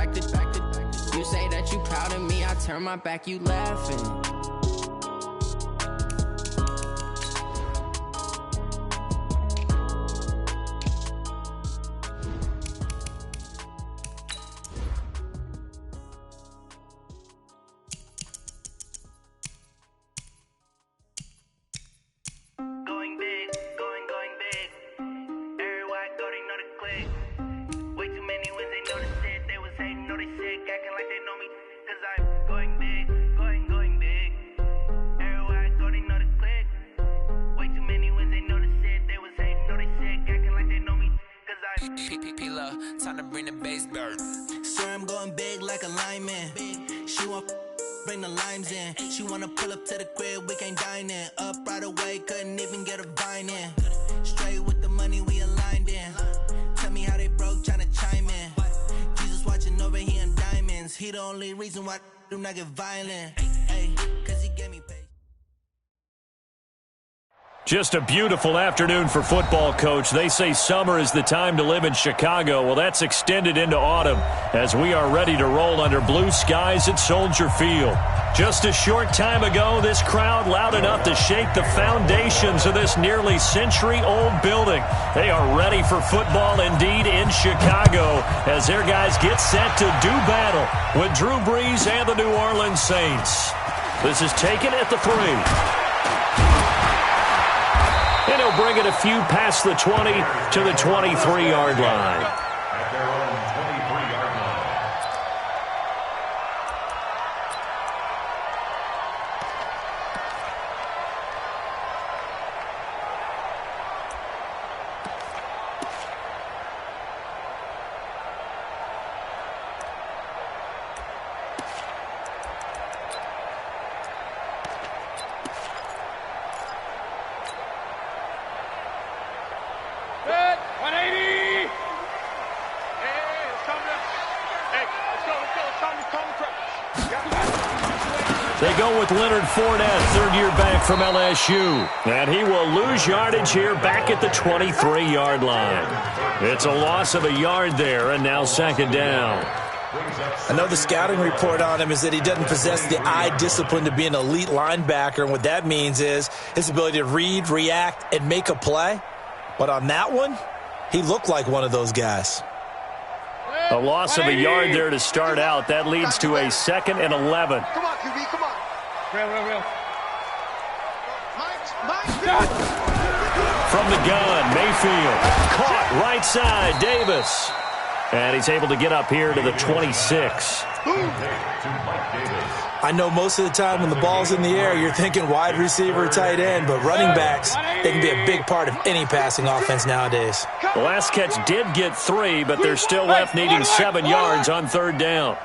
You say that you proud of me, I turn my back, you laughing. Time to bring the bass back. Sir, I'm going big like a lineman. She want bring the limes in. She wanna pull up to the crib, we can't dine in. Up right away, couldn't even get a vine in. Straight with the money we aligned in. Tell me how they broke, tryna chime in. Jesus watching over here in diamonds. He the only reason why I do not get violent. Hey, cause he gave me pay. Just a beautiful afternoon for football, Coach. They say summer is the time to live in Chicago. Well, that's extended into autumn as we are ready to roll under blue skies at Soldier Field. Just a short time ago, this crowd loud enough to shake the foundations of this nearly century-old building. They are ready for football indeed in Chicago as their guys get set to do battle with Drew Brees and the New Orleans Saints. This is taken at the 3. And he'll bring it a few past the 20 to the 23-yard line. At their own 23-yard line. They go with Leonard Fournette, third-year back from LSU. And he will lose yardage here back at the 23-yard line. It's a loss of a yard there, and now second down. I know the scouting report on him is that he doesn't possess the eye discipline to be an elite linebacker, and what that means is his ability to read, react, and make a play. But on that one, he looked like one of those guys. A loss of a yard there to start out. That leads to a 2nd and 11. Come on, QB, come on. Real. From the gun, Mayfield. Caught right side, Davis. And he's able to get up here to the 26. I know most of the time when the ball's in the air, you're thinking wide receiver, tight end, but running backs, they can be a big part of any passing offense nowadays. The last catch did get 3, but they're still left needing 7 yards on third down.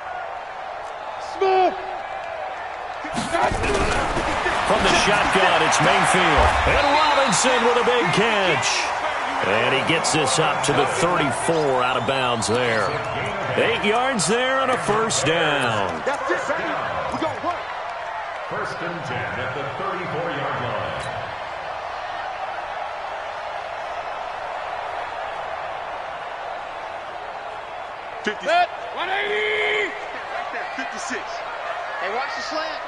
From the shotgun, it's Mayfield. And Robinson with a big catch. And he gets this up to the 34 out of bounds there. 8 yards there and a first down. That's it, baby. We're going to work. 1st and 10 at the 34-yard line. Set. 180. Right there. 56. Hey, watch the slant.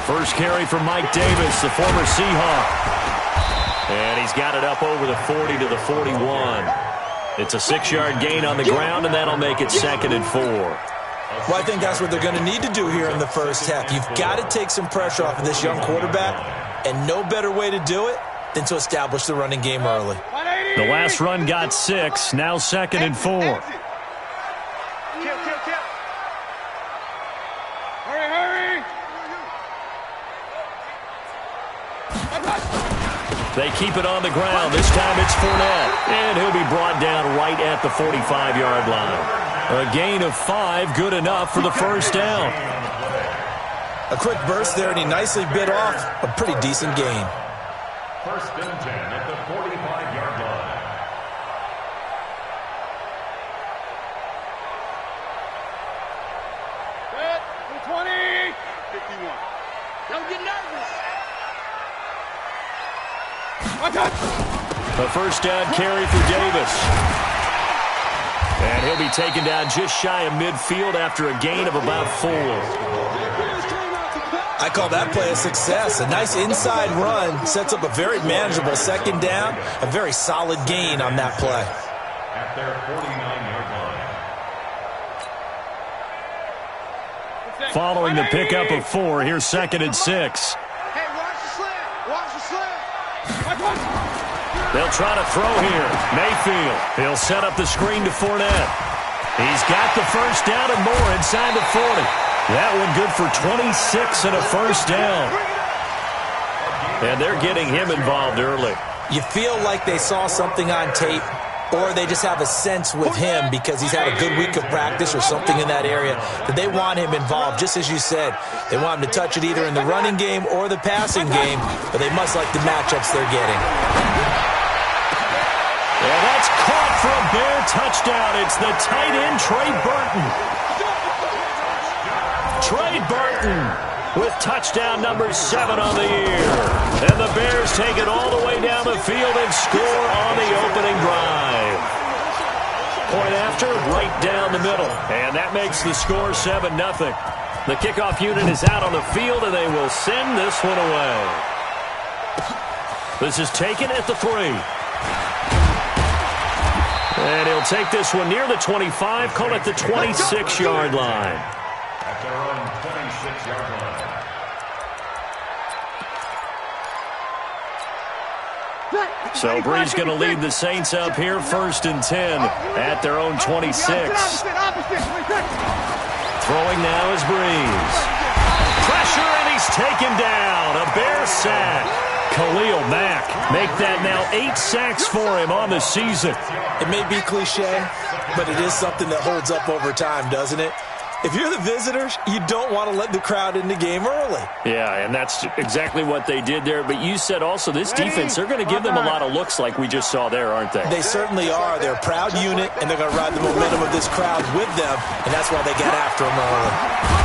First carry from Mike Davis, the former Seahawk. And he's got it up over the 40 to the 41. It's a 6-yard gain on the ground, and that'll make it 2nd and 4. Well, I think that's what they're going to need to do here in the first half. You've got to take some pressure off of this young quarterback, and no better way to do it than to establish the running game early. The last run got 6, now 2nd and 4. Kill. Hurry. They keep it on the ground. This time it's Fournette. And he'll be brought down right at the 45-yard line. A gain of 5, good enough for the first down. A quick burst there, and he nicely bit off a pretty decent gain. 1st and 10 at the 45-yard line. Set. 20. 51. Don't get nervous. A first down carry for Davis. And he'll be taken down just shy of midfield after a gain of about 4. I call that play a success. A nice inside run sets up a very manageable second down. A very solid gain on that play. At their 49-yard line. Following the pickup of 4, here's 2nd and 6. Hey, watch the slant. Watch the slant. They'll try to throw here. Mayfield. He'll set up the screen to Fournette. He's got the first down and more inside the 40. That one good for 26 and a first down. And they're getting him involved early. You feel like they saw something on tape, or they just have a sense with him because he's had a good week of practice or something in that area that they want him involved. Just as you said, they want him to touch it either in the running game or the passing game, but they must like the matchups they're getting. And that's caught for a Bear touchdown. It's the tight end, Trey Burton. Trey Burton with touchdown number 7 on the year. And the Bears take it all the way down the field and score on the opening drive. Point after, right down the middle. And that makes the score 7-0. The kickoff unit is out on the field, and they will send this one away. This is taken at the 3. And he'll take this one near the 25, call it the 26-yard line. At their own 26-yard line. So Bree's going to lead the Saints up here, 1st and 10 at their own 26. Throwing now is Breeze. Pressure, and he's taken down. A Bear sack. Khalil Mack make that now 8 sacks for him on the season. It may be cliche, but it is something that holds up over time, doesn't it? If you're the visitors, you don't want to let the crowd in the game early. Yeah, and that's exactly what they did there. But you said also this defense, they're going to give them a lot of looks like we just saw there, aren't they? They certainly are. They're a proud unit, and they're going to ride the momentum of this crowd with them, and that's why they got after them early.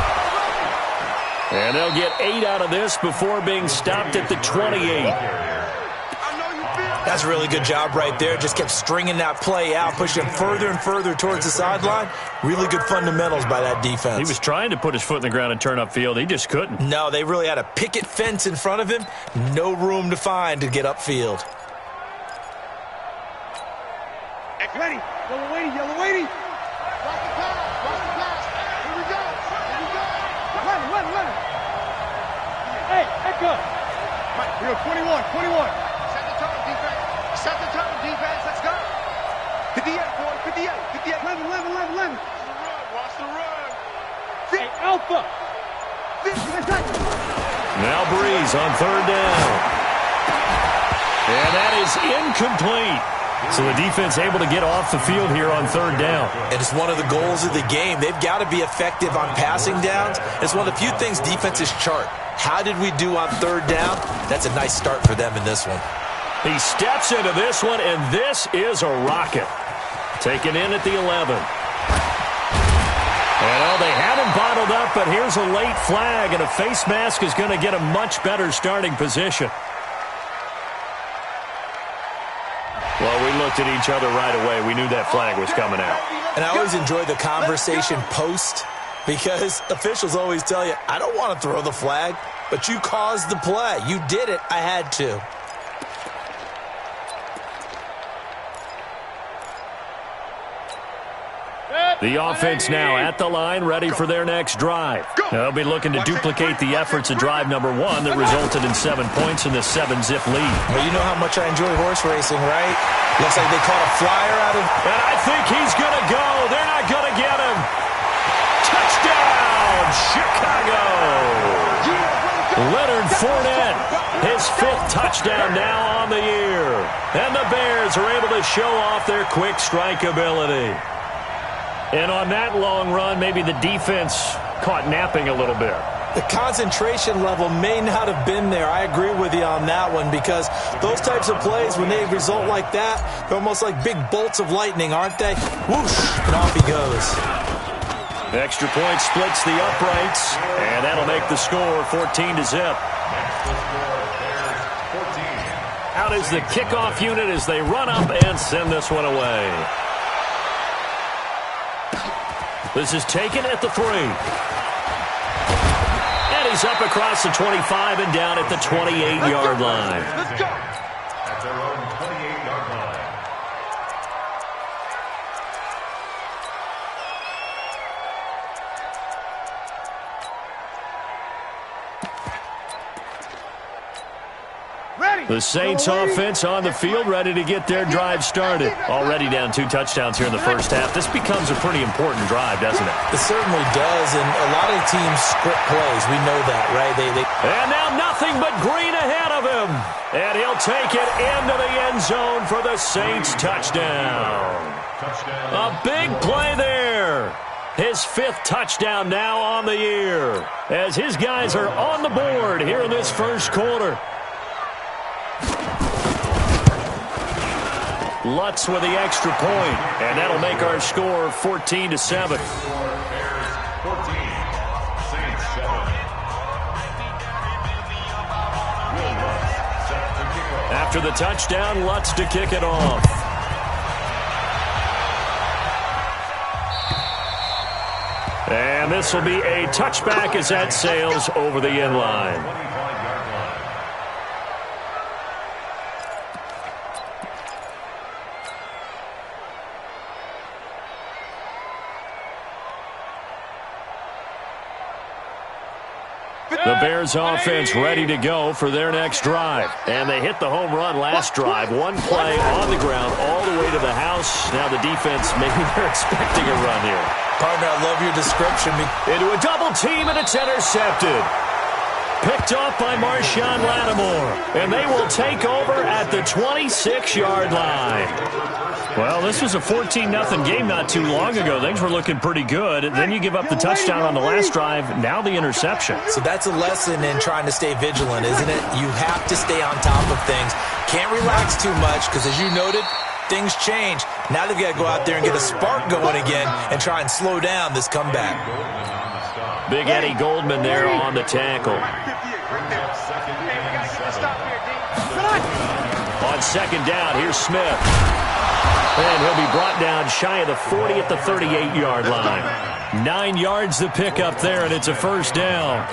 And they'll get 8 out of this before being stopped at the 28. That's a really good job right there. Just kept stringing that play out, pushing him further and further towards the sideline. Really good fundamentals by that defense. He was trying to put his foot in the ground and turn upfield. He just couldn't. No, they really had a picket fence in front of him. No room to find to get upfield. Ready. Yellow waiting. Yellow waiting. Block the pass. Block the pass. Here we go. Here we go. Run. Hey, Echo. Mike, here, 21. Set the tone, defense. Set the tone, defense. Let's go. 58, boy. 58. 11. Watch the run. Hey, Alpha. Now Breeze on 3rd down. And that is incomplete. So the defense able to get off the field here on 3rd down. And it's one of the goals of the game. They've got to be effective on passing downs. It's one of the few things defenses chart. How did we do on 3rd down? That's a nice start for them in this one. He steps into this one, and this is a rocket. Taken in at the 11. And they had him bottled up, but here's a late flag, and a face mask is going to get a much better starting position. Well, we looked at each other right away. We knew that flag was coming out. And I always enjoy the conversation post because officials always tell you, I don't want to throw the flag, but you caused the play. You did it. I had to. The offense now at the line, ready for their next drive. They'll be looking to duplicate the efforts of drive number 1 that resulted in 7 points in the 7-zip lead. Well, you know how much I enjoy horse racing, right? Looks like they caught a flyer out of... And I think he's going to go. They're not going to get him. Touchdown, Chicago. Leonard Fournette, his 5th touchdown now on the year. And the Bears are able to show off their quick strike ability. And on that long run, maybe the defense caught napping a little bit. The concentration level may not have been there. I agree with you on that one because those types of plays, when they result like that, they're almost like big bolts of lightning, aren't they? Whoosh, and off he goes. Extra point splits the uprights, and that'll make the score 14-0. That's the score. Bears 14. Out out as the kickoff unit as they run up and send this one away. This is taken at the 3. And he's up across the 25 and down at the 28-yard line. Let's go. At their own 28-yard line. Ready. The Saints offense on the field, ready to get their drive started. Already down 2 touchdowns here in the first half. This becomes a pretty important drive, doesn't it? It certainly does, and a lot of teams script plays. We know that, right? And now nothing but green ahead of him. And he'll take it into the end zone for the Saints touchdown. A big play there. His 5th touchdown now on the year as his guys are on the board here in this first quarter. Lutz with the extra point, and that'll make our score 14-7. Bears 14, Saints 7. Will Lutz set to kick off. After the touchdown, Lutz to kick it off. And this will be a touchback as that sails over the end line. 25-yard line. The Bears offense ready to go for their next drive. And they hit the home run last drive. One play on the ground all the way to the house. Now the defense, maybe they're expecting a run here. Partner, I love your description. Into a double team, and it's intercepted. Picked off by Marshawn Lattimore. And they will take over at the 26-yard line. Well, this was a 14-0 game not too long ago. Things were looking pretty good. Then you give up the touchdown on the last drive. Now the interception. So that's a lesson in trying to stay vigilant, isn't it? You have to stay on top of things. Can't relax too much because, as you noted, things change. Now they've got to go out there and get a spark going again and try and slow down this comeback. Big Eddie Goldman there on the tackle. On second down, here's Smith. And he'll be brought down shy of the 40 at the 38-yard line. 9 yards to pick up there, and it's a first down.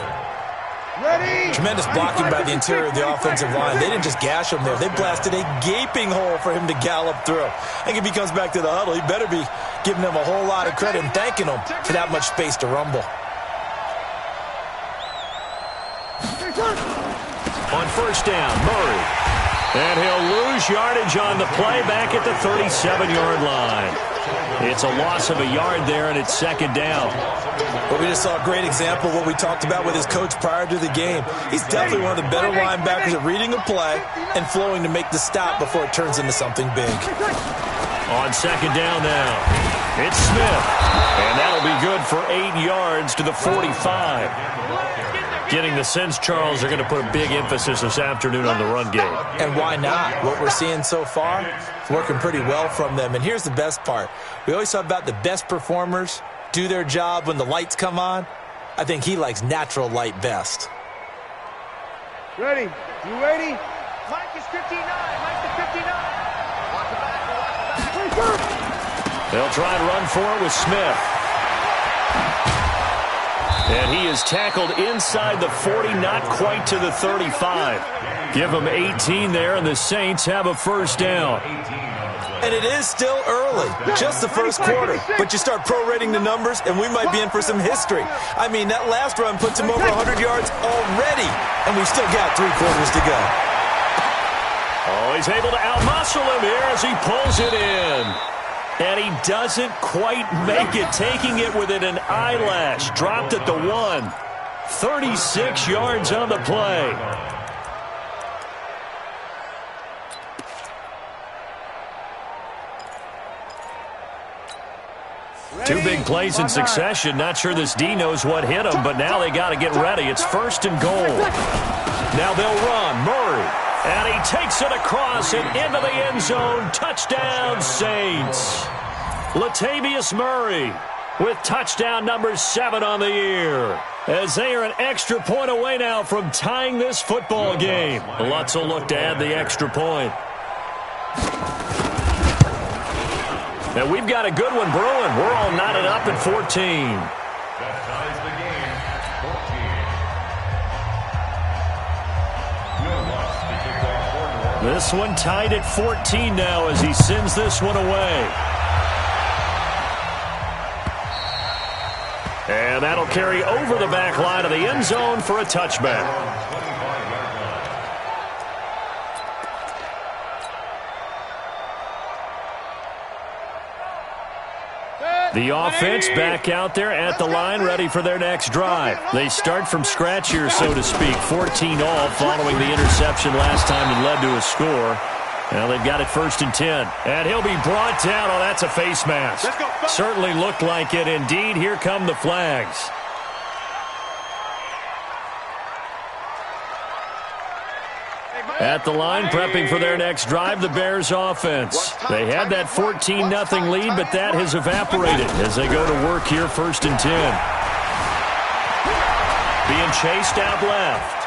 Ready. Tremendous blocking by the interior of the offensive line. They didn't just gash him there. They blasted a gaping hole for him to gallop through. I think if he comes back to the huddle, he better be giving them a whole lot of credit and thanking them for that much space to rumble. On first down, Murray. And he'll lose yardage on the play back at the 37-yard line. It's a loss of a yard there, and it's second down. But we just saw a great example of what we talked about with his coach prior to the game. He's definitely one of the better linebackers at reading a play and flowing to make the stop before it turns into something big. On second down now, it's Smith. And that'll be good for 8 yards to the 45. Getting the sense, Charles, they're going to put a big emphasis this afternoon on the run game. And why not? What we're seeing so far is working pretty well from them. And here's the best part. We always talk about the best performers do their job when the lights come on. I think he likes natural light best. Ready. You ready? Mike is 59. Mike is 59. Watch the back. Watch the back. They'll try and run for it with Smith. And he is tackled inside the 40, not quite to the 35. Give him 18 there, and the Saints have a first down. And it is still early, just the first quarter. But you start prorating the numbers, and we might be in for some history. I mean, that last run puts him over 100 yards already, and we've still got 3 quarters to go. Oh, he's able to outmuscle him here as he pulls it in. And he doesn't quite make it, taking it within an eyelash. Dropped at the 1. 36 yards on the play. Ready. 2 big plays in succession. Not sure this D knows what hit him, but now they got to get ready. It's first and goal. Now they'll run. Murray. And he takes it across and into the end zone. Touchdown, Saints. Latavius Murray. with touchdown number 7 on the year. As they are an extra point away now from tying this football game. Lutz will look to add the extra point. And we've got a good one brewing. We're all knotted up at 14. That ties the game, 14. This one tied at 14 now as he sends this one away. And that'll carry over the back line of the end zone for a touchback. The offense back out there at the line, ready for their next drive. They start from scratch here, so to speak. 14 all following the interception last time that led to a score. Now they've got it 1st and 10. And he'll be brought down. Oh, that's a face mask. Certainly looked like it. Indeed, here come the flags. At the line, prepping for their next drive, the Bears offense. They had that 14-0 lead, but that has evaporated as they go to work here 1st and 10. Being chased out left.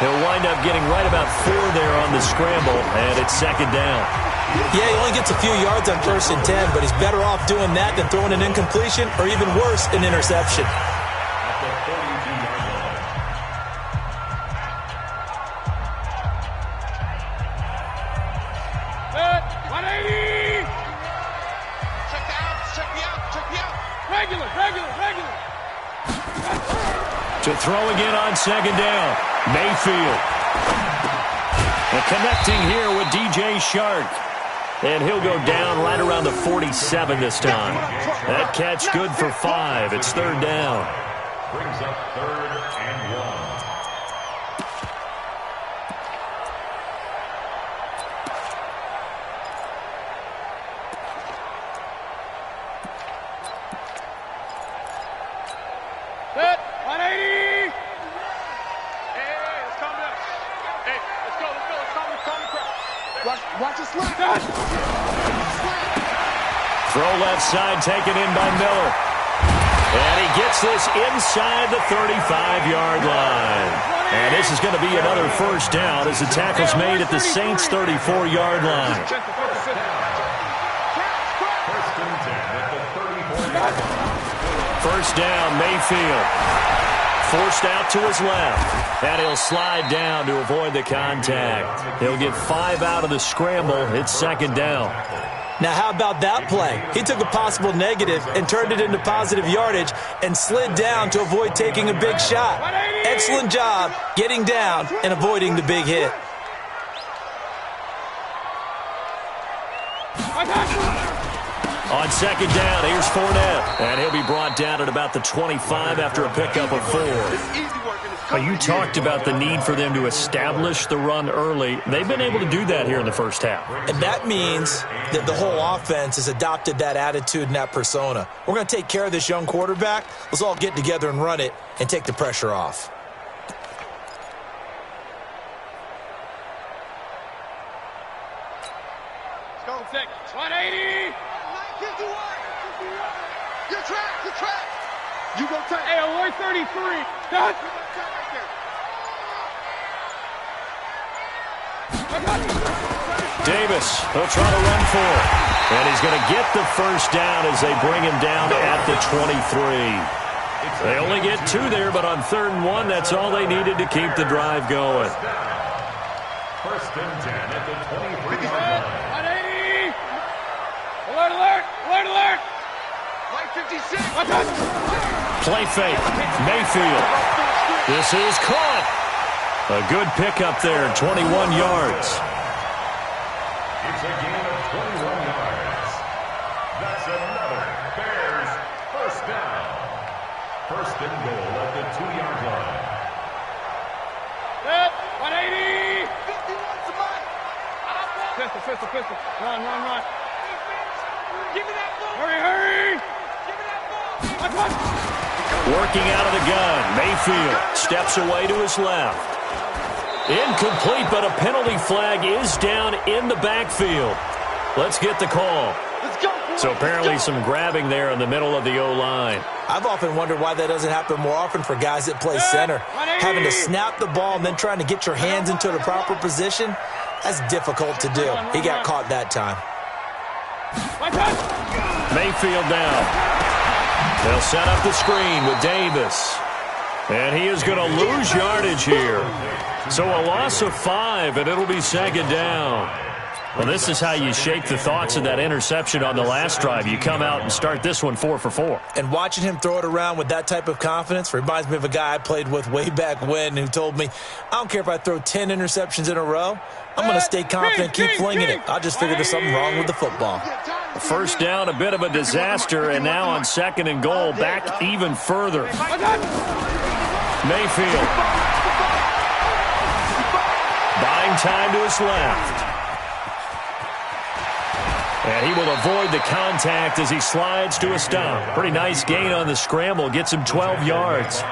He'll wind up getting right about 4 there on the scramble, and it's 2nd down. Yeah, he only gets a few yards on 1st and 10, but he's better off doing that than throwing an incompletion or even worse, an interception. To throw again on 2nd down. Mayfield. And connecting here with DJ Shark. And he'll go down right around the 47 this time. That catch good for 5. It's 3rd down. Brings up 3rd and 1. Throw left side taken in by Miller. And he gets this inside the 35-yard line. And this is going to be another 1st down as the tackle's made at the Saints' 34-yard line. 1st and 10 at the 34-yard line. 1st down, Mayfield. Forced out to his left. And he'll slide down to avoid the contact. He'll get 5 out of the scramble. It's 2nd down. Now, how about that play? He took a possible negative and turned it into positive yardage and slid down to avoid taking a big shot. Excellent job getting down and avoiding the big hit. On 2nd down, here's Fournette. And he'll be brought down at about the 25 after a pickup of 4. Well, you talked about the need for them to establish the run early. They've been able to do that here in the first half. And that means that the whole offense has adopted that attitude and that persona. We're going to take care of this young quarterback. Let's all get together and run it and take the pressure off. Let's go, 180. 51. Your track. You go take. Hey, 133. Done. Davis, he'll try to run for it. And he's going to get the 1st down as they bring him down at the 23. They only get 2 there, but on 3rd and 1, that's all they needed to keep the drive going. 1st and 10 at the 23. 180. Alert. Light 56. Play fake. Mayfield. This is caught. A good pickup there, 21 yards. It's a gain of 21 yards. That's another Bears 1st down. 1st and goal at the 2-yard line. 180. 51 to Mike. Pistol. Run. Give me that ball. Hurry. Give me that ball. Working out of the gun. Mayfield steps away to his left. Incomplete, but a penalty flag is down in the backfield. Let's get the call. Let's go, boys. So apparently some grabbing there in the middle of the O-line. I've often wondered why that doesn't happen more often for guys that play center. Having to snap the ball and then trying to get your hands into the proper position, that's difficult to do. He got caught that time. Mayfield down. They'll set up the screen with Davis. And he is going to lose yardage here. So a loss of 5, and it'll be second down. Well, this is how you shape the thoughts of that interception on the last drive. You come out and start this one 4 for 4. And watching him throw it around with that type of confidence reminds me of a guy I played with way back when who told me, I don't care if I throw 10 interceptions in a row. I'm going to stay confident, keep flinging it. I just figured there's something wrong with the football. First down, a bit of a disaster, and now on 2nd and goal, back even further. Mayfield. Buying time to his left. And he will avoid the contact as he slides to a stop. Pretty nice gain on the scramble. Gets him 12 yards.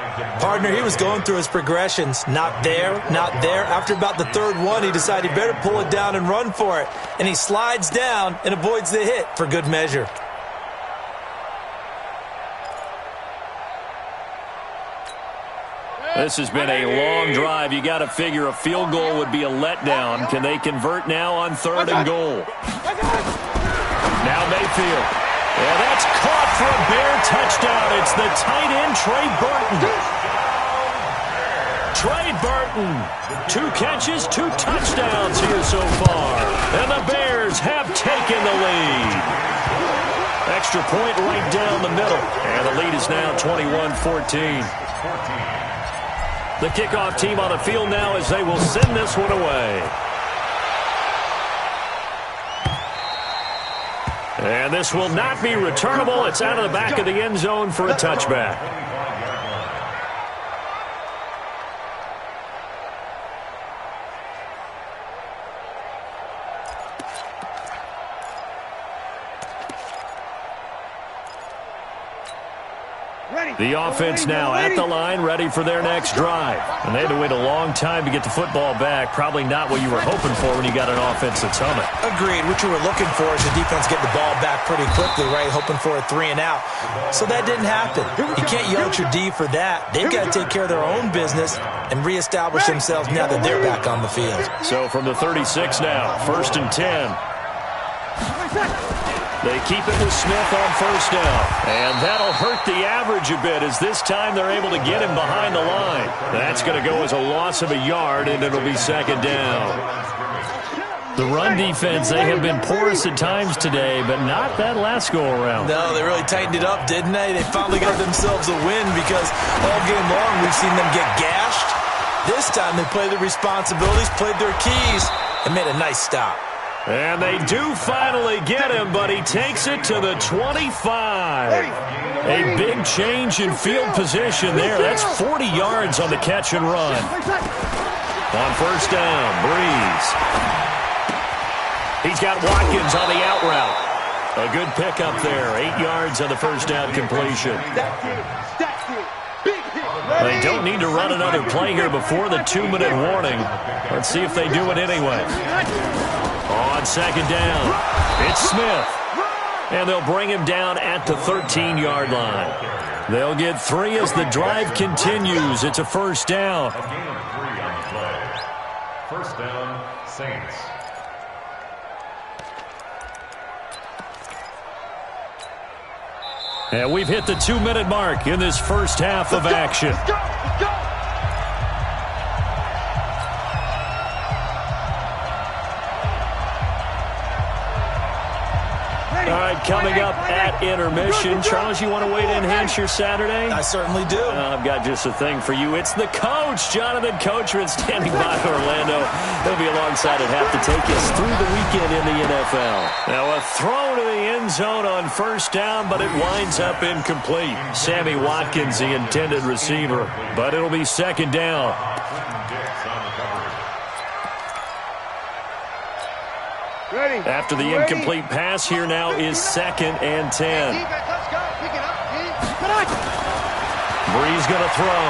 Partner, he was going through his progressions. Not there, not there. After about the third one, he decided he better pull it down and run for it. And he slides down and avoids the hit for good measure. This has been a long drive. You got to figure a field goal would be a letdown. Can they convert now on 3rd and goal? Now Mayfield. Yeah, that's caught for a Bear touchdown. It's the tight end, Trey Burton. Trey Burton. 2 catches, 2 touchdowns here so far. And the Bears have taken the lead. Extra point right down the middle. And the lead is now 21-14. The kickoff team on the field now as they will send this one away. And this will not be returnable. It's out of the back of the end zone for a touchback. The offense now at the line, ready for their next drive. And they had to wait a long time to get the football back. Probably not what you were hoping for when you got an offense that's humming. Agreed. What you were looking for is the defense getting the ball back pretty quickly, right? Hoping for a 3 and out. So that didn't happen. You can't yell at your D for that. They've got to take care of their own business and reestablish themselves now that they're back on the field. So from the 36 now, 1st and 10. They keep it with Smith on 1st down. And that'll hurt the average a bit as this time they're able to get him behind the line. That's going to go as a loss of a yard, and it'll be 2nd down. The run defense, they have been porous at times today, but not that last go-around. No, they really tightened it up, didn't they? They finally got themselves a win because all game long we've seen them get gashed. This time they played their responsibilities, played their keys, and made a nice stop. And they do finally get him, but he takes it to the 25. A big change in field position there. That's 40 yards on the catch and run. On 1st down, Breeze. He's got Watkins on the out route. A good pickup there. 8 yards on the 1st down completion. They don't need to run another play here before the 2-minute warning. Let's see if they do it anyway. On 2nd down, it's Smith. And they'll bring him down at the 13-yard line. They'll get 3 as the drive continues. It's a 1st down. A gain of 3 on play. 1st down, Saints. And we've hit the 2-minute mark in this first half of action. Let's go! All right, coming up at intermission. Charles, you want a way to enhance your Saturday? I certainly do. I've got just a thing for you. It's the coach, Jonathan Coachman, standing by Orlando. He'll be alongside at half to take us through the weekend in the NFL. Now a throw to the end zone on 1st down, but it winds up incomplete. Sammy Watkins, the intended receiver, but it'll be 2nd down. After the incomplete pass, here now is 2nd and 10. Breeze going to throw.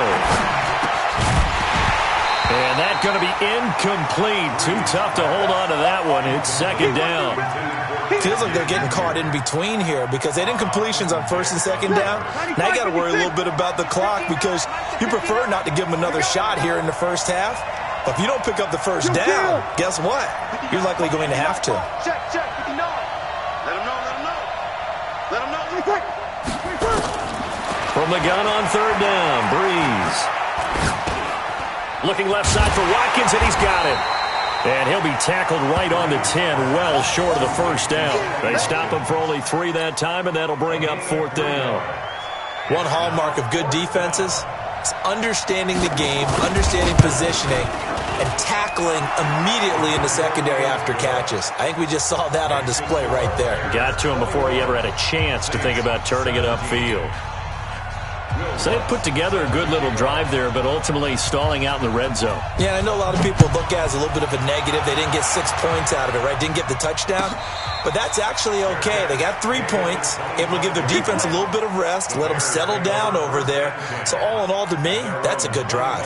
And that's going to be incomplete. Too tough to hold on to that one. It's 2nd down. Feels like they're getting caught in between here because they didn't completions on first and second down. Now you got to worry a little bit about the clock because you prefer not to give them another shot here in the first half. But if you don't pick up the first down, guess what? You're likely going to have to. Check, 59. Let him know. Let him know. From the gun on third down, Breeze. Looking left side for Watkins, and he's got it. And he'll be tackled right on the 10, well short of the first down. They stop him for only 3 that time, and that'll bring up fourth down. One hallmark of good defenses is understanding the game, understanding positioning, and tackling immediately in the secondary after catches. I think we just saw that on display right there. Got to him before he ever had a chance to think about turning it upfield. So they put together a good little drive there, but ultimately stalling out in the red zone. Yeah, I know a lot of people look at it as a little bit of a negative. They didn't get 6 points out of it, right? Didn't get the touchdown. But that's actually okay. They got 3 points, able to give their defense a little bit of rest, let them settle down over there. So all in all, to me, that's a good drive.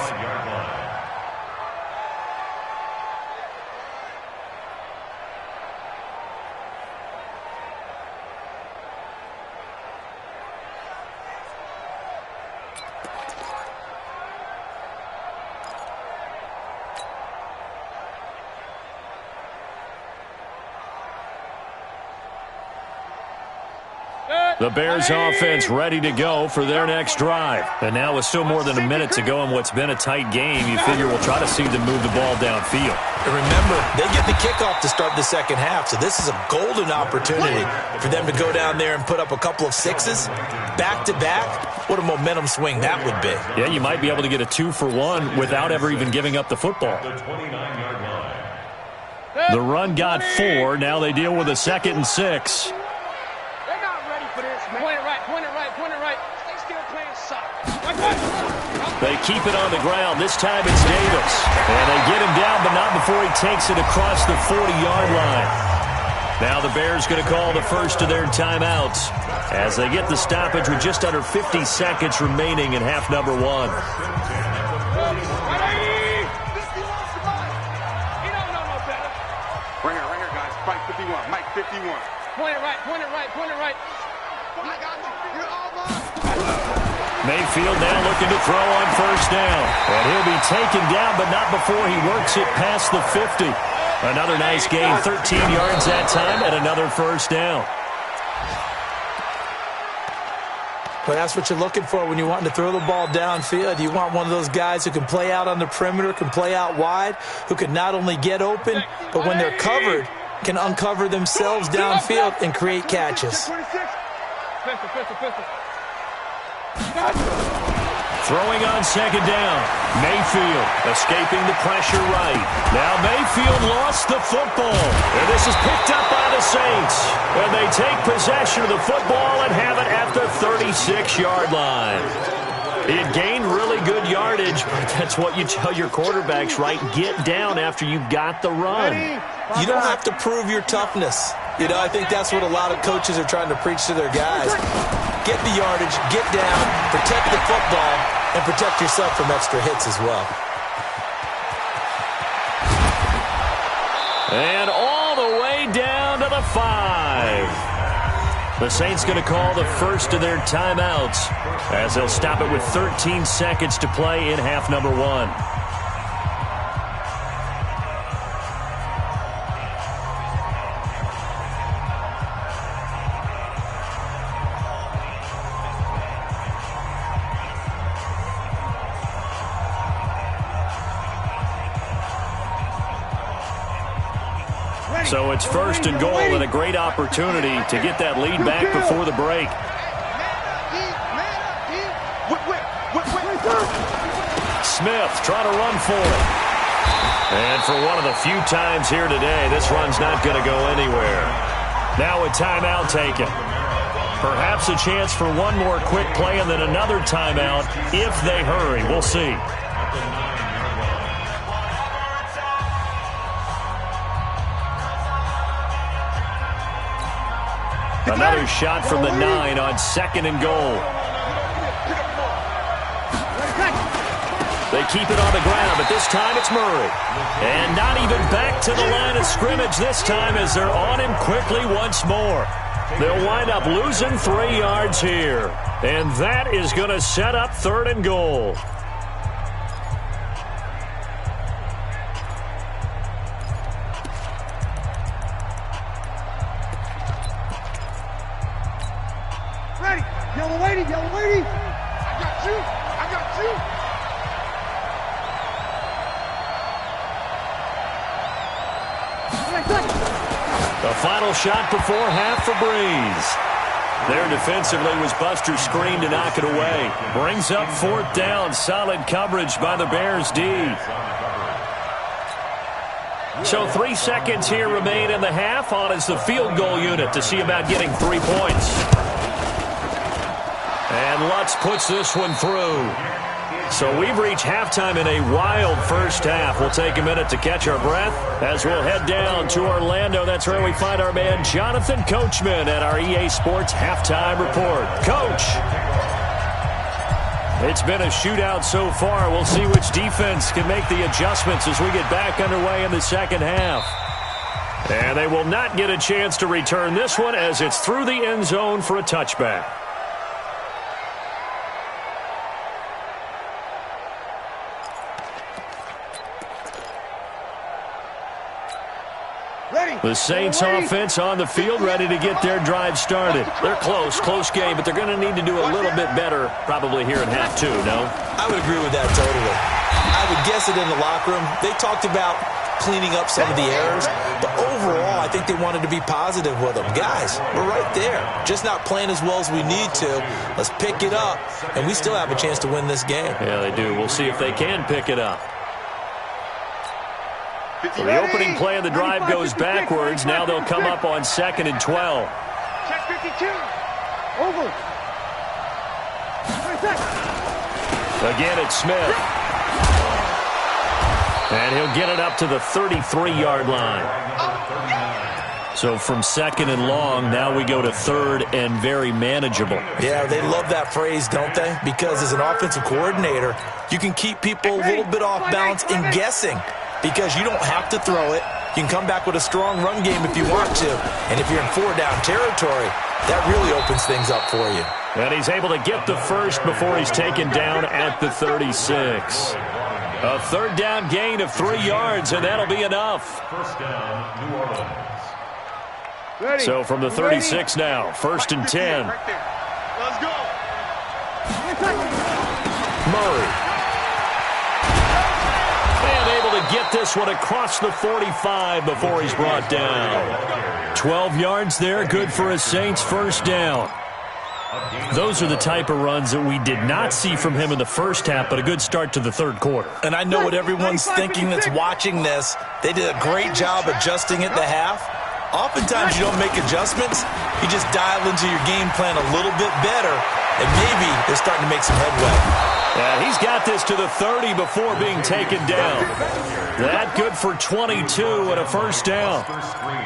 The Bears offense ready to go for their next drive. And now with still more than a minute to go in what's been a tight game, you figure we'll try to see them move the ball downfield. And remember, they get the kickoff to start the second half, so this is a golden opportunity for them to go down there and put up a couple of 6s back-to-back. What a momentum swing that would be. Yeah, you might be able to get a 2-for-1 without ever even giving up the football. The run got 4. Now they deal with a 2nd and 6. They keep it on the ground. This time it's Davis. And they get him down, but not before he takes it across the 40-yard line. Now the Bears going to call the first of their timeouts as they get the stoppage with just under 50 seconds remaining in half number 1. Ringer, guys. Mike 51. Mike 51. Point it right. I got you. You're all mine. Mayfield now looking to throw on first down. And he'll be taken down, but not before he works it past the 50. Another nice gain, 13 yards that time, and another first down. But that's what you're looking for when you're wanting to throw the ball downfield. You want one of those guys who can play out on the perimeter, can play out wide, who can not only get open, but when they're covered, can uncover themselves downfield and create catches. Throwing on second down. Mayfield escaping the pressure right. Now Mayfield lost the football. And this is picked up by the Saints. And they take possession of the football and have it at the 36-yard line. It gained really good yardage, but that's what you tell your quarterbacks, right? Get down after you've got the run. You don't have to prove your toughness. You know, I think that's what a lot of coaches are trying to preach to their guys. Get the yardage, get down, protect the football, and protect yourself from extra hits as well. And all the way down to the 5. The Saints going to call the first of their timeouts as they'll stop it with 13 seconds to play in half number 1. So it's first and goal and a great opportunity to get that lead back before the break. Smith trying to run for it. And for one of the few times here today, this run's not going to go anywhere. Now a timeout taken. Perhaps a chance for one more quick play and then another timeout if they hurry. We'll see. Another shot from the 9 on second and goal. They keep it on the ground, but this time it's Murray. And not even back to the line of scrimmage this time as they're on him quickly once more. They'll wind up losing 3 yards here. And that is going to set up 3rd and goal. Ready. Yellow lady, yellow lady. I got you. I got you. The final shot before half for Breeze. There defensively was Buster's screen to knock it away. Brings up 4th down. Solid coverage by the Bears D. So 3 seconds here remain in the half. On is the field goal unit to see about getting 3 points. And Lutz puts this one through. So we've reached halftime in a wild first half. We'll take a minute to catch our breath as we'll head down to Orlando. That's where we find our man Jonathan Coachman at our EA Sports Halftime Report. Coach, it's been a shootout so far. We'll see which defense can make the adjustments as we get back underway in the second half. And they will not get a chance to return this one as it's through the end zone for a touchback. The Saints offense on the field, ready to get their drive started. They're close game, but they're going to need to do a little bit better probably here in half 2, no? I would agree with that totally. I would guess it in the locker room. They talked about cleaning up some of the errors, but overall, I think they wanted to be positive with them. Guys, we're right there. Just not playing as well as we need to. Let's pick it up, and we still have a chance to win this game. Yeah, they do. We'll see if they can pick it up. So the opening play of the drive goes backwards. Now they'll come up on 2nd and 12. Check 52. Over. Again, it's Smith. And he'll get it up to the 33-yard line. So from 2nd and long, now we go to 3rd and very manageable. Yeah, they love that phrase, don't they? Because as an offensive coordinator, you can keep people a little bit off balance and guessing. Because you don't have to throw it. You can come back with a strong run game if you want to. And if you're in 4-down territory, that really opens things up for you. And he's able to get the first before he's taken down at the 36. A 3rd down gain of 3 yards, and that'll be enough. First down, New Orleans. Ready. So from the 36 now, 1st and 10. Right there. Let's go. Murray. Get this one across the 45 before he's brought down. 12 yards there, good for a Saints 1st down. Those are the type of runs that we did not see from him in the first half, but a good start to the 3rd quarter. And I know what everyone's thinking that's watching this. They did a great job adjusting at the half. Oftentimes you don't make adjustments. You just dial into your game plan a little bit better, and maybe they're starting to make some headway. Yeah, he's got this to the 30 before being taken down. That good for 22 and a 1st down.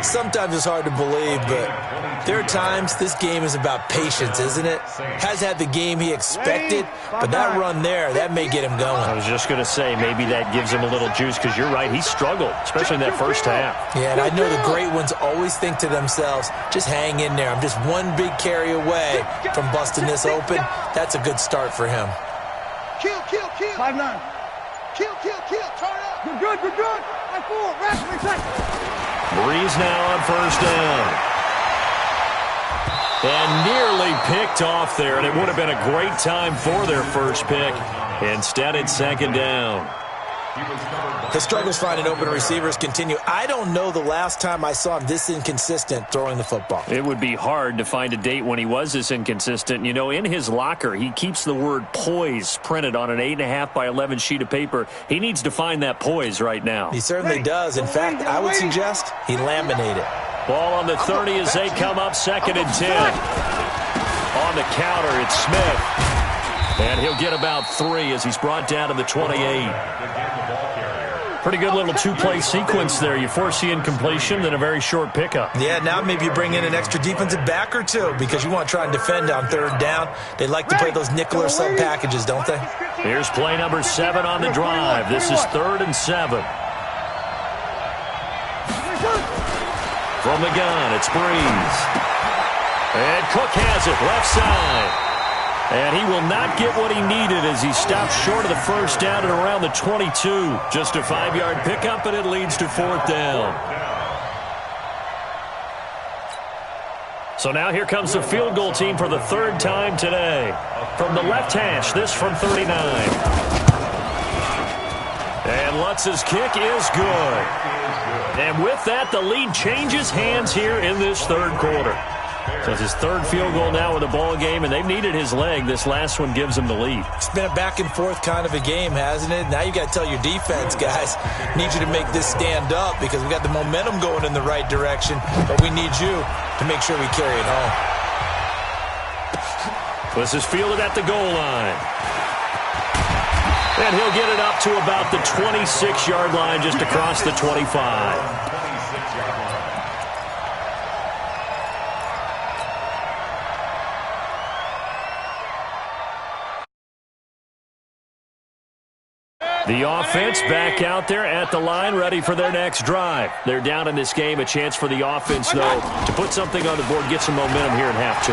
Sometimes it's hard to believe, but there are times this game is about patience, isn't it? Has had the game he expected, but that run there, that may get him going. I was just going to say, maybe that gives him a little juice, because you're right, he struggled, especially in that first half. Yeah, and I know the great ones always think to themselves, just hang in there. I'm just one big carry away from busting this open. That's a good start for him. Kill. 5-9. Kill. Turn up. You're good. 5-4. Wrestling second. Breeze now on 1st down. And nearly picked off there, and it would have been a great time for their first pick. Instead, it's 2nd down. The struggles finding open receivers continue. I don't know the last time I saw him this inconsistent throwing the football. It would be hard to find a date when he was this inconsistent. You know, in his locker, he keeps the word poise printed on an 8.5 by 11 sheet of paper. He needs to find that poise right now. He certainly does. In fact, I would suggest he laminate it. Ball on the 30 as they come up 2nd and 10. On the counter, it's Smith. And he'll get about 3 as he's brought down to the 28. Pretty good little two-play sequence there. You force the incompletion, then a very short pickup. Yeah, now maybe you bring in an extra defensive back or two because you want to try and defend on third down. They like to play those nickel or sub packages, don't they? Here's play number 7 on the drive. This is 3rd and 7. From the gun, it's Breeze. And Cook has it, left side. And he will not get what he needed as he stops short of the first down at around the 22. Just a 5-yard pickup, and it leads to 4th down. So now here comes the field goal team for the 3rd time today. From the left hash, this from 39. And Lutz's kick is good. And with that, the lead changes hands here in this 3rd quarter. So it's his 3rd field goal now with the ball game, and they've needed his leg. This last one gives him the lead. It's been a back-and-forth kind of a game, hasn't it? Now you got to tell your defense, guys, need you to make this stand up because we got the momentum going in the right direction, but we need you to make sure we carry it home. This is fielded at the goal line. And he'll get it up to about the 26-yard line just across the 25. The offense back out there at the line, ready for their next drive. They're down in this game. A chance for the offense, though, to put something on the board, get some momentum here in half 2.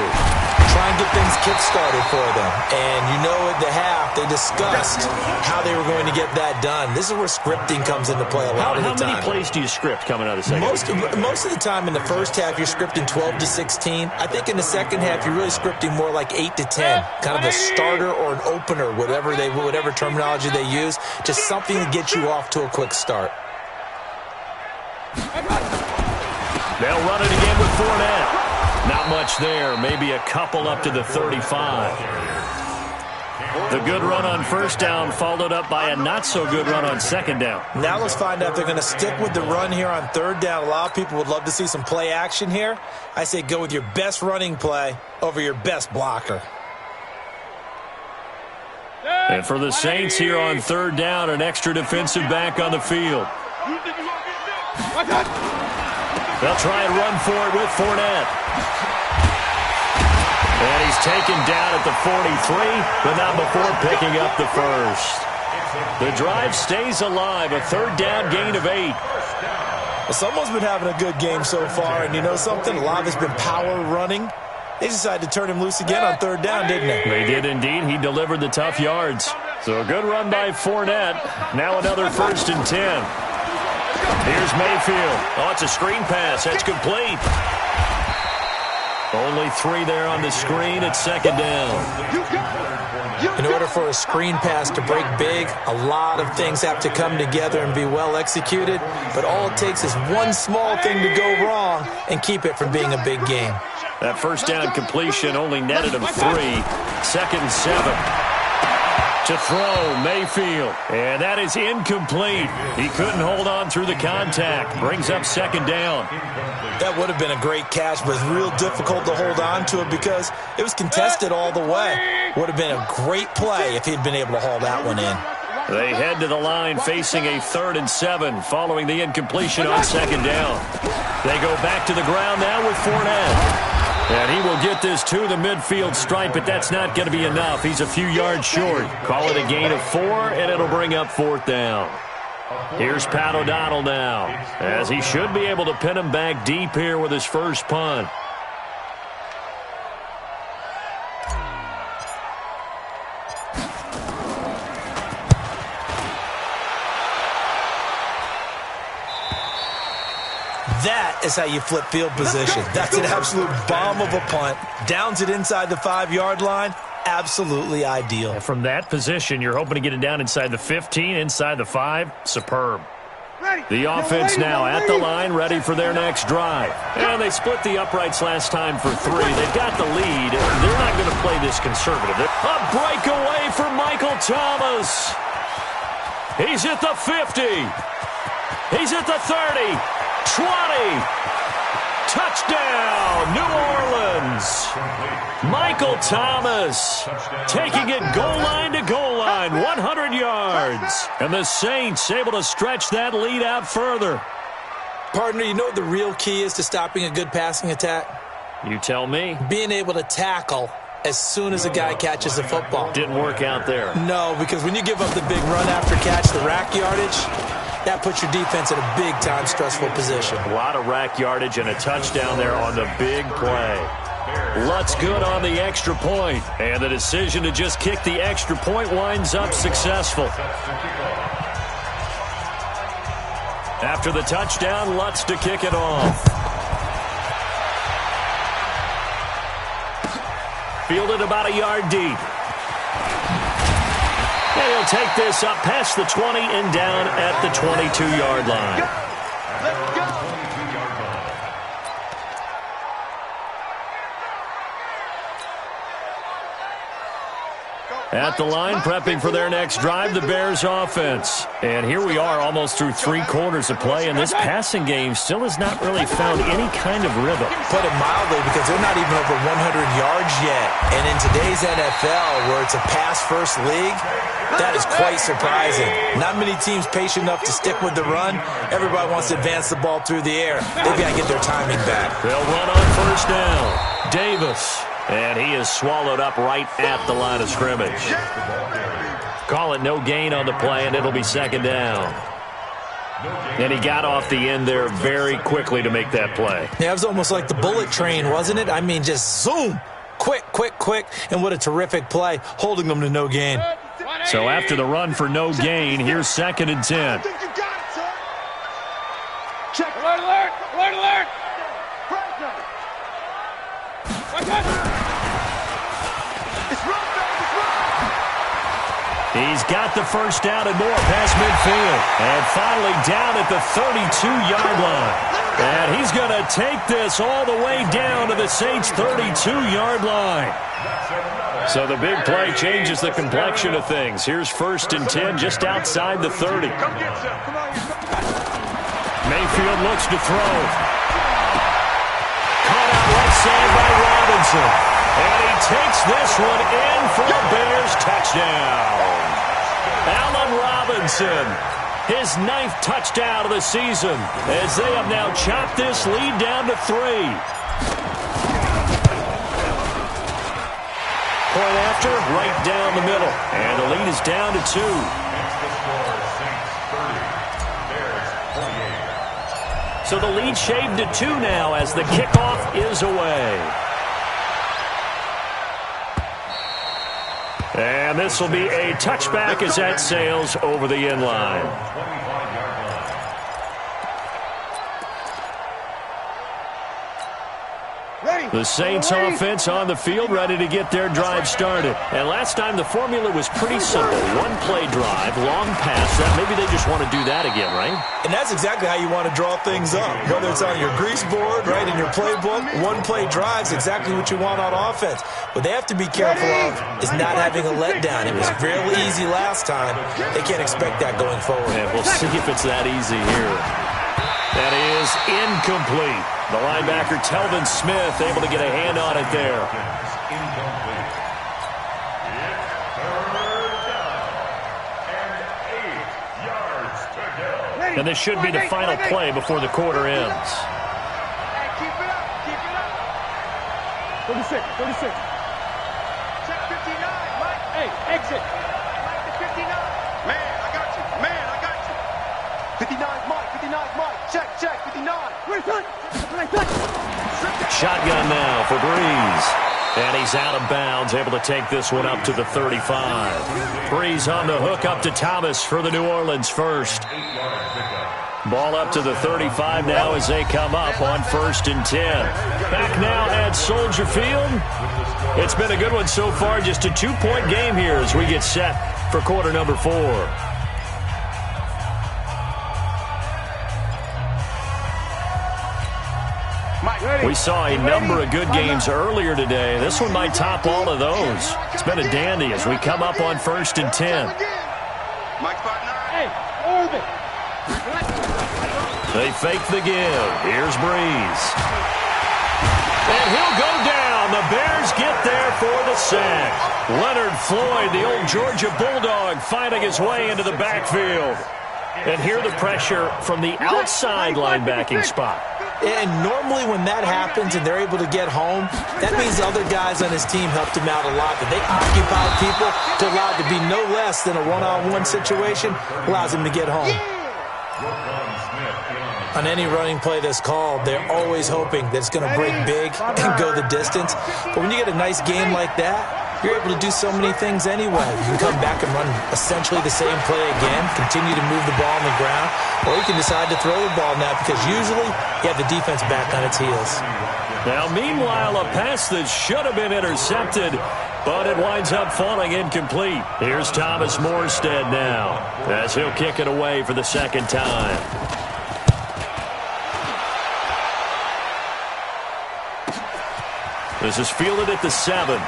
Try and get things kick-started for them. And you know at the half, they discussed how they were going to get that done. This is where scripting comes into play a lot of the time. How many plays do you script coming out of the second? Most of the time in the first half, you're scripting 12 to 16. I think in the second half, you're really scripting more like 8 to 10. Kind of a starter or an opener, whatever terminology they use. Just something to get you off to a quick start. They'll run it again with Fournette. Not much there. Maybe a couple up to the 35. The good run on first down followed up by a not-so-good run on second down. Now let's find out if they're going to stick with the run here on third down. A lot of people would love to see some play action here. I say go with your best running play over your best blocker. And for the Saints here on third down, an extra defensive back on the field. They'll try and run for it with Fournette. And he's taken down at the 43, but not before picking up the first. The drive stays alive, a third down gain of 8. Well, someone's been having a good game so far, and you know something? A lot of it's been power running. They decided to turn him loose again on third down, didn't they? They did indeed. He delivered the tough yards. So a good run by Fournette. Now another 1st and 10. Here's Mayfield. Oh, it's a screen pass. That's complete. Only 3 there on the screen at second down. In order for a screen pass to break big, a lot of things have to come together and be well executed. But all it takes is one small thing to go wrong and keep it from being a big game. That first down completion only netted him 3. 2nd and 7. To throw, Mayfield. And that is incomplete. He couldn't hold on through the contact. Brings up second down. That would have been a great catch, but it's real difficult to hold on to it because it was contested all the way. Would have been a great play if he'd been able to haul that one in. They head to the line facing a 3rd and 7 following the incompletion on second down. They go back to the ground now with Fournette. And he will get this to the midfield stripe, but that's not going to be enough. He's a few yards short. Call it a gain of 4, and it'll bring up 4th down. Here's Pat O'Donnell now, as he should be able to pin him back deep here with his first punt. That is how you flip field position. That's an absolute bomb of a punt. Downs it inside the 5-yard line. Absolutely ideal. From that position, you're hoping to get it down inside the 15, inside the 5. Superb. The offense now at the line, ready for their next drive. And they split the uprights last time for 3. They've got the lead. They're not going to play this conservative. A breakaway for Michael Thomas. He's at the 50. He's at the 30. 20. Touchdown, New Orleans. Michael Thomas taking it goal line to goal line, 100 yards. And the Saints able to stretch that lead out further. Partner, you know what the real key is to stopping a good passing attack? You tell me. Being able to tackle as soon as a guy catches the football. Didn't work out there. No, because when you give up the big run after catch, the rack yardage, that puts your defense in a big-time stressful position. A lot of rack yardage and a touchdown there on the big play. Lutz good on the extra point, and the decision to just kick the extra point winds up successful. After the touchdown, Lutz to kick it off. Fielded about a yard deep. And he'll take this up past the 20 and down at the 22-yard line. Let's go. At the line, prepping for their next drive, the Bears offense. And here we are almost through 3 quarters of play, and this passing game still has not really found any kind of rhythm. Put it mildly, because they're not even over 100 yards yet. And in today's NFL, where it's a pass-first league, that is quite surprising. Not many teams patient enough to stick with the run. Everybody wants to advance the ball through the air. They've got to get their timing back. They'll run on first down. Davis. And he is swallowed up right at the line of scrimmage. Call it no gain on the play, and it'll be second down. And he got off the end there very quickly to make that play. Yeah, it was almost like the bullet train, wasn't it? I mean, just zoom. Quick, quick, quick. And what a terrific play, holding them to no gain. So after the run for no gain, here's second and 10. Check. Alert, alert, alert, alert. He's got the first down and more past midfield. And finally down at the 32-yard line. And he's going to take this all the way down to the Saints' 32-yard line. So the big play changes the complexion of things. Here's first and 10 just outside the 30. Mayfield looks to throw. Caught out left side by Robinson. And he takes this one in for a Bears touchdown. Allen Robinson, his 9th touchdown of the season, as they have now chopped this lead down to 3. Point after, right down the middle. And the lead is down to 2. So the lead shaved to 2 now as the kickoff is away. And this will be a touchback as that sails over the end line. The Saints offense on the field ready to get their drive started. And last time the formula was pretty simple. 1-play drive, long pass. Maybe they just want to do that again, right? And that's exactly how you want to draw things up. Whether it's on your grease board, right, in your playbook, 1-play drive's exactly what you want on offense. What they have to be careful of is not having a letdown. It was real easy last time. They can't expect that going forward. And we'll see if it's that easy here. That is incomplete. The linebacker, Telvin Smith, able to get a hand on it there. And this should be the final play before the quarter ends. Hey, keep it up, keep it up. 36, 36. Check 59, Mike. Hey, exit. Mike to 59. Man, I got you. Man, I got you. 59's Mike, 59's Mike. Check, check, 59. Shotgun now for Breeze. And he's out of bounds, able to take this one up to the 35. Breeze on the hook up to Thomas for the New Orleans first. Ball up to the 35 now as they come up on first and 10. Back now at Soldier Field. It's been a good one so far, just a 2-point game here as we get set for quarter number 4. We saw a number of good games earlier today. This one might top all of those. It's been a dandy as we come up on first and 10. Hey, orbit. They fake the give. Here's Breeze. And he'll go down And the Bears get there for the sack. Leonard Floyd, the old Georgia Bulldog, finding his way into the backfield. And here the pressure from the outside linebacking spot. And normally when that happens and they're able to get home, that means the other guys on his team helped him out a lot. That they occupy people to allow it to be no less than a one-on-one situation, allows him to get home. On any running play that's called, they're always hoping that it's going to break big and go the distance. But when you get a nice game like that, you're able to do so many things anyway. You can come back and run essentially the same play again, continue to move the ball on the ground, or you can decide to throw the ball now because usually you have the defense back on its heels. Now, meanwhile, a pass that should have been intercepted, but it winds up falling incomplete. Here's Thomas Morstead now as he'll kick it away for the second time. This is fielded at the 7.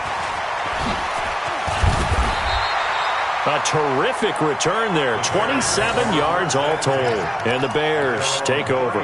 A terrific return there. 27 yards all told. And the Bears take over.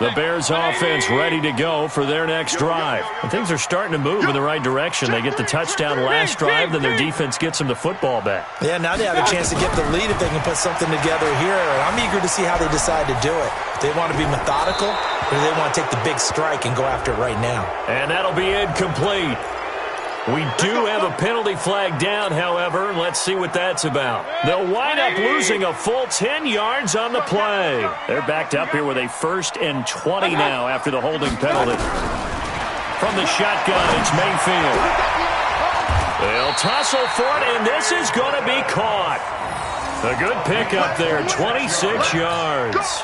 The Bears offense ready to go for their next drive. And things are starting to move in the right direction. They get the touchdown last drive, then their defense gets them the football back. Yeah, now they have a chance to get the lead if they can put something together here. And I'm eager to see how they decide to do it. Do they want to be methodical, or do they want to take the big strike and go after it right now? And that'll be incomplete. We do have a penalty flag down, however. Let's see what that's about. They'll wind up losing a full 10 yards on the play. They're backed up here with a 1st and 20 now after the holding penalty. From the shotgun, it's Mayfield. They'll tussle for it, and this is going to be caught. A good pickup there, 26 yards.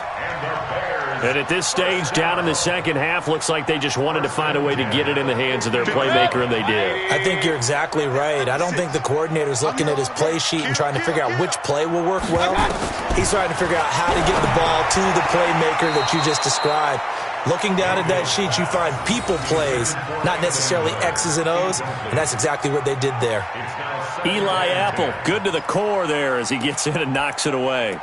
And at this stage, down in the second half, looks like they just wanted to find a way to get it in the hands of their playmaker, and they did. I think you're exactly right. I don't think the coordinator's looking at his play sheet and trying to figure out which play will work well. He's trying to figure out how to get the ball to the playmaker that you just described. Looking down at that sheet, you find people plays, not necessarily X's and O's, and that's exactly what they did there. Eli Apple, good to the core there as he gets in and knocks it away.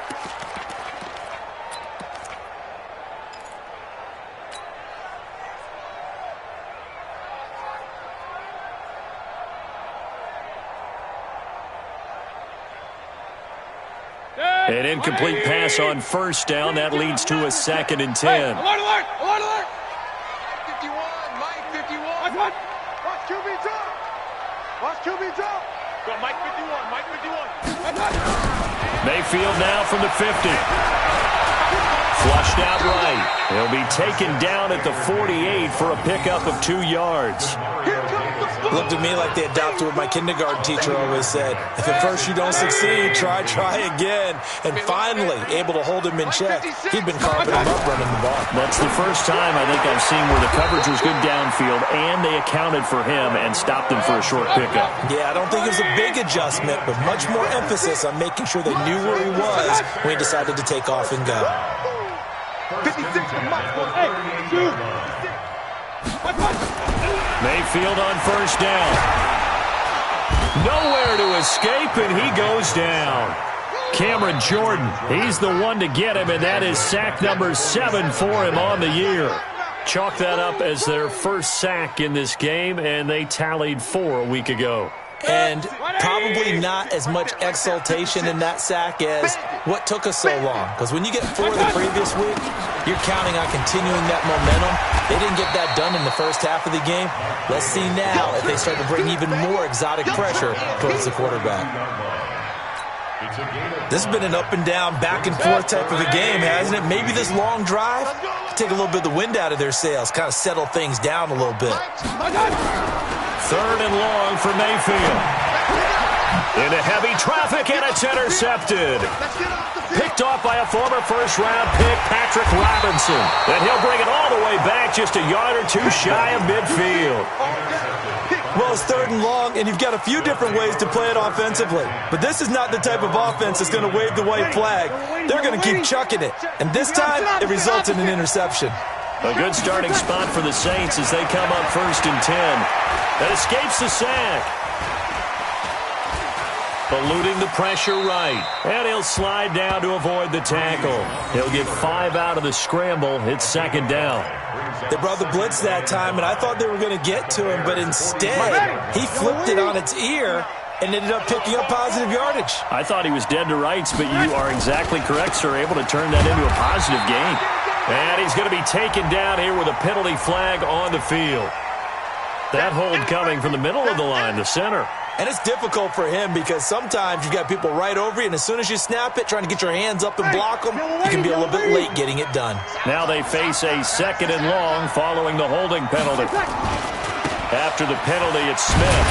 An incomplete pass on 1st down. That leads to a 2nd and 10. Alert, alert, alert, alert. 51, Mike 51. Watch QB drop. Watch QB drop. Go, Mike 51, Mike 51. Mayfield now from the 50. Flushed out right. He'll be taken down at the 48 for a pickup of 2 yards. Looked to me like they adopted what my kindergarten teacher always said. If at first you don't succeed, try again. And finally, able to hold him in check. He'd been carving him up running the ball. That's the first time I think I've seen where the coverage was good downfield and they accounted for him and stopped him for a short pickup. Yeah, I don't think it was a big adjustment, but much more emphasis on making sure they knew where he was when he decided to take off and go. 56 to Mike. Hey, 2. Mayfield on 1st down. Nowhere to escape, and he goes down. Cameron Jordan, he's the one to get him, and that is sack number 7 for him on the year. Chalk that up as their first sack in this game, and they tallied 4 a week ago. And probably not as much exultation in that sack as what took us so long. Because when you get 4 the previous week, you're counting on continuing that momentum. They didn't get that done in the first half of the game. Let's see now if they start to bring even more exotic pressure towards the quarterback. This has been an up and down, back and forth type of a game, hasn't it? Maybe this long drive take a little bit of the wind out of their sails, kind of settle things down a little bit. 3rd and long for Mayfield. Into heavy traffic, and it's intercepted. Picked off by a former first-round pick, Patrick Robinson. And he'll bring it all the way back just a yard or 2 shy of midfield. Well, it's 3rd and long, and you've got a few different ways to play it offensively. But this is not the type of offense that's going to wave the white flag. They're going to keep chucking it. And this time, it results in an interception. A good starting spot for the Saints as they come up 1st and 10. That escapes the sack. eluding the pressure right. And he'll slide down to avoid the tackle. He'll get 5 out of the scramble. It's second down. They brought the blitz that time, and I thought they were going to get to him, but instead he flipped it on its ear and ended up picking up positive yardage. I thought he was dead to rights, but you are exactly correct, sir, able to turn that into a positive gain. And he's going to be taken down here with a penalty flag on the field. That hold coming from the middle of the line, the center. And it's difficult for him because sometimes you've got people right over you, and as soon as you snap it, trying to get your hands up and block them, you can be a little bit late getting it done. Now they face a 2nd and long following the holding penalty. After the penalty, it's Smith.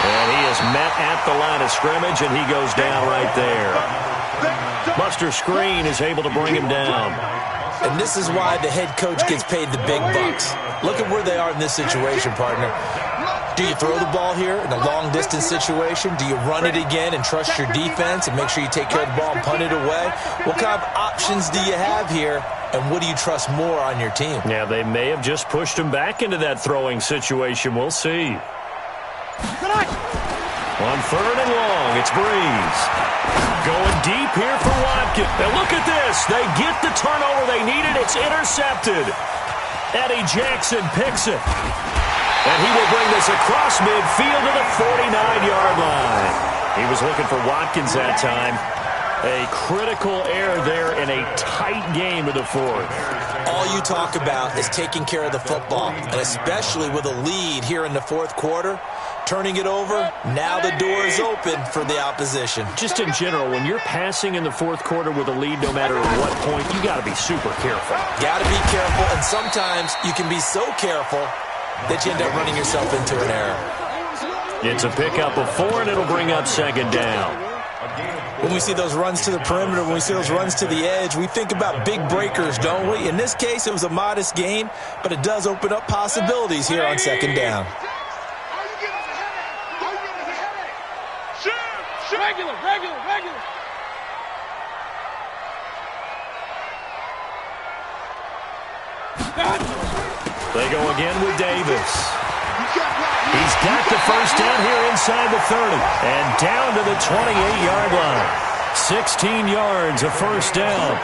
And he is met at the line of scrimmage, and he goes down right there. Buster Screen is able to bring him down. And this is why the head coach gets paid the big bucks. Look at where they are in this situation, partner. Do you throw the ball here in a long-distance situation? Do you run it again and trust your defense and make sure you take care of the ball and punt it away? What kind of options do you have here, and what do you trust more on your team? Yeah, they may have just pushed him back into that throwing situation. We'll see. On 3rd and long, it's Breeze. Going deep here for Watkins. And look at this. They get the turnover they needed. It's intercepted. Eddie Jackson picks it. And he will bring this across midfield to the 49-yard line. He was looking for Watkins that time. A critical error there in a tight game of the 4th. All you talk about is taking care of the football, and especially with a lead here in the 4th quarter. Turning it over, now the door is open for the opposition. Just in general, when you're passing in the 4th quarter with a lead, no matter at what point, you got to be super careful. Got to be careful, and sometimes you can be so careful that you end up running yourself into an error. It's a pickup of 4, and it'll bring up 2nd down. When we see those runs to the perimeter, when we see those runs to the edge, we think about big breakers, don't we? In this case, it was a modest gain, but it does open up possibilities here on 2nd down. Regular. They go again with Davis. He's got the first down here inside the 30. And down to the 28-yard line. 16 yards, a first down.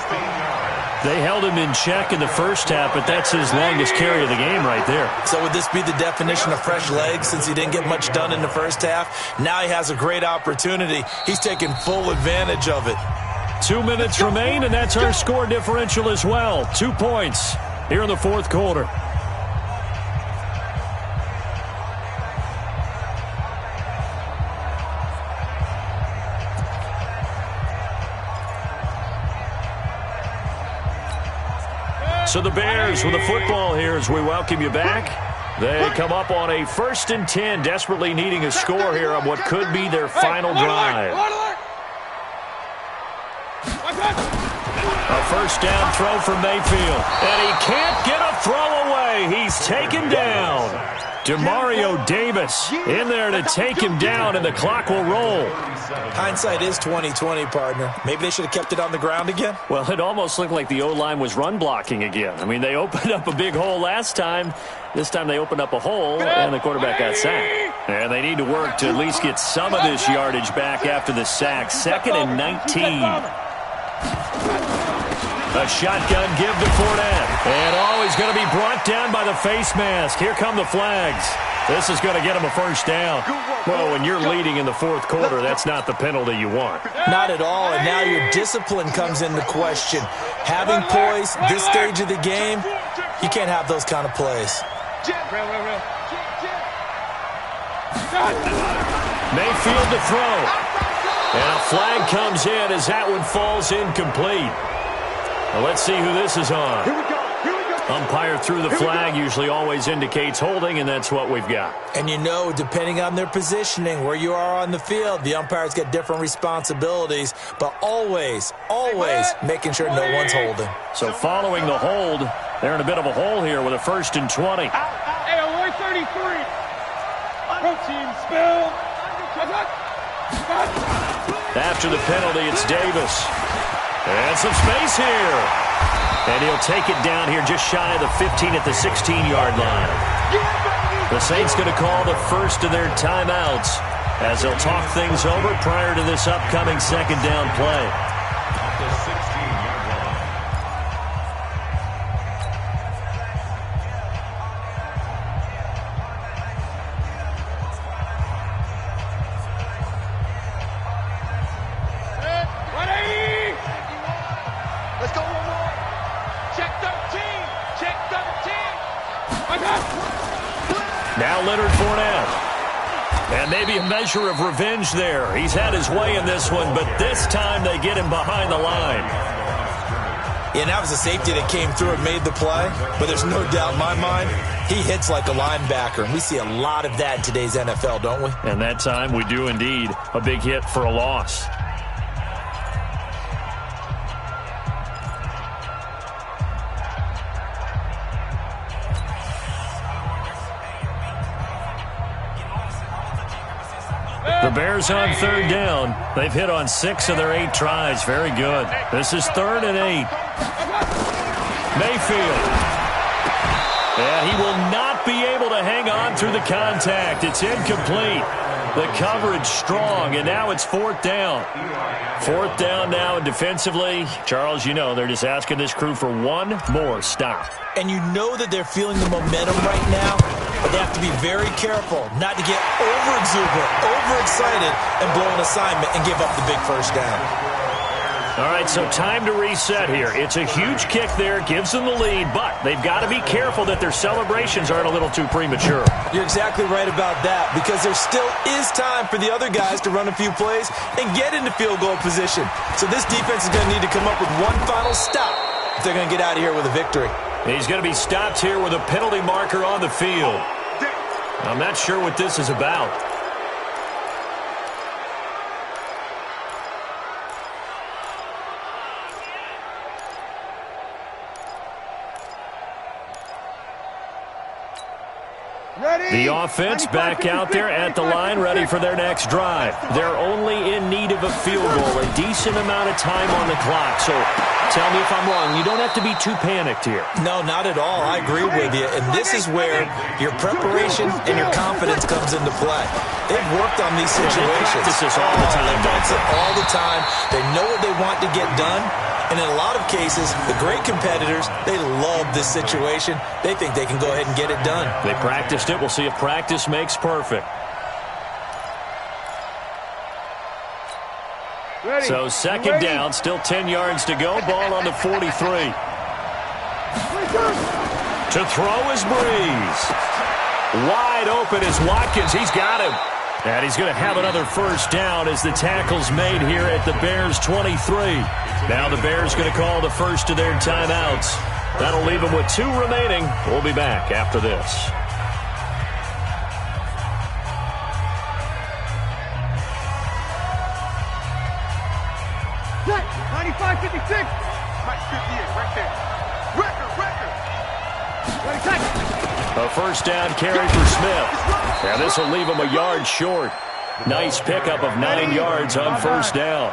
They held him in check in the first half, but that's his longest carry of the game right there. So would this be the definition of fresh legs since he didn't get much done in the first half? Now he has a great opportunity. He's taking full advantage of it. 2 minutes remain, and that's our score differential as well. 2 points here in the 4th quarter. So the Bears with the football here as we welcome you back. They come up on a 1st and 10, desperately needing a score here on what could be their final drive. A first down throw from Mayfield. And he can't get a throw away. He's taken down. Demario Davis in there to take him down, and the clock will roll. Hindsight is 20/20, partner. Maybe they should have kept it on the ground again. Well, it almost looked like the O-line was run blocking again. I mean, they opened up a big hole last time. This time they opened up a hole, and the quarterback got sacked. And they need to work to at least get some of this yardage back after the sack. 2nd and 19. A shotgun give to Fournette. And he's going to be brought down by the face mask. Here come the flags. This is going to get him a first down. Well, when you're leading in the 4th quarter, that's not the penalty you want. Not at all, and now your discipline comes into question. Having poise this stage of the game, you can't have those kind of plays. Mayfield to throw. And a flag comes in as that one falls incomplete. Well, let's see who this is on. Here we go. Umpire through the flag usually always indicates holding, and that's what we've got. And you know, depending on their positioning, where you are on the field, the umpires get different responsibilities, but always making sure no one's holding. So following the hold, they're in a bit of a hole here with a 1st and 20. Hey, 133. Protein spill. After the penalty, it's Davis. And some space here. And he'll take it down here just shy of the 15 at the 16-yard line. The Saints going to call the first of their timeouts as they'll talk things over prior to this upcoming second down play. At the 16-yard line. Let's go one more. Check 13. Check 13. Now Leonard Fournette. And maybe a measure of revenge there. He's had his way in this one, but this time they get him behind the line. Yeah, and that was a safety that came through and made the play, but there's no doubt in my mind, he hits like a linebacker, and we see a lot of that in today's NFL, don't we? And that time we do indeed. A big hit for a loss. The Bears on third down. They've hit on 6 of their 8 tries. Very good. This is 3rd and 8. Mayfield. Yeah, he will not be able to hang on through the contact. It's incomplete. The coverage strong, and now it's 4th down. 4th down now, and defensively, Charles, you know, they're just asking this crew for one more stop. And you know that they're feeling the momentum right now, but they have to be very careful not to get over-exuberant, overexcited, and blow an assignment and give up the big first down. All right, so time to reset here. It's a huge kick there, gives them the lead, but they've got to be careful that their celebrations aren't a little too premature. You're exactly right about that, because there still is time for the other guys to run a few plays and get into field goal position. So this defense is going to need to come up with one final stop if they're going to get out of here with a victory. He's going to be stopped here with a penalty marker on the field. I'm not sure what this is about. The offense back out there at the line, ready for their next drive. They're only in need of a field goal, a decent amount of time on the clock. So tell me if I'm wrong. You don't have to be too panicked here. No, not at all. I agree with you. And this is where your preparation and your confidence comes into play. They've worked on these situations. They practice this all the time. They practice it all the time. They know what they want to get done. And in a lot of cases, the great competitors, they love this situation. They think they can go ahead and get it done. They practiced it. We'll see if practice makes perfect. Ready. So second down, still 10 yards to go. Ball on the 43. To throw is Breeze. Wide open is Watkins. He's got him. And he's going to have another first down as the tackle's made here at the Bears' 23. Now the Bears going to call the first of their timeouts. That'll leave them with 2 remaining. We'll be back after this. Set. 95-56. Mike 58, right there. Record. Ready, set. A first down carry for Smith. Now this will leave him a yard short. Nice pickup of 9 yards on first down.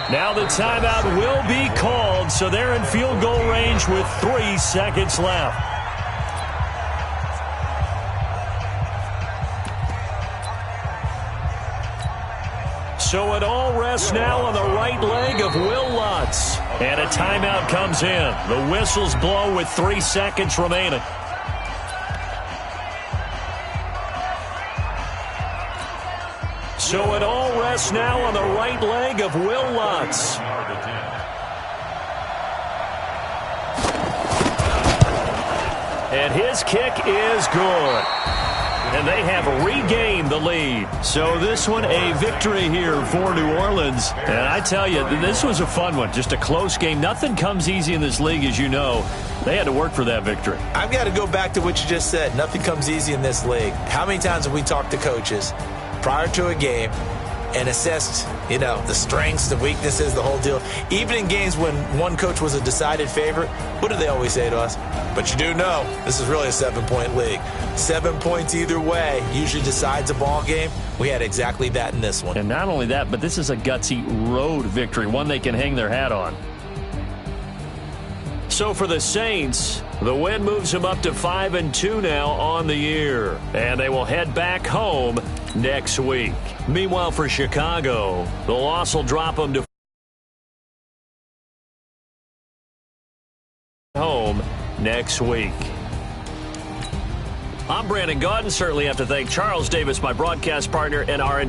Now the timeout will be called, so they're in field goal range with 3 seconds left. So it all rests now on the right leg of Will Lutz. And a timeout comes in. The whistles blow with 3 seconds remaining. So it all rests now on the right leg of Will Lutz. And his kick is good. And they have regained the lead. So this one a victory here for New Orleans. And I tell you, this was a fun one. Just a close game. Nothing comes easy in this league, as you know. They had to work for that victory. I've got to go back to what you just said. Nothing comes easy in this league. How many times have we talked to coaches prior to a game and assessed, the strengths, the weaknesses, the whole deal? Even in games when one coach was a decided favorite, what do they always say to us? But you do know this is really a 7-point league. 7 points either way usually decides a ball game. We had exactly that in this one. And not only that, but this is a gutsy road victory, one they can hang their hat on. So for the Saints, the win moves them up to 5-2 now on the year. And they will head back home next week. Meanwhile, for Chicago, the loss will drop them to home next week. I'm Brandon Gaudin. Certainly have to thank Charles Davis, my broadcast partner, and our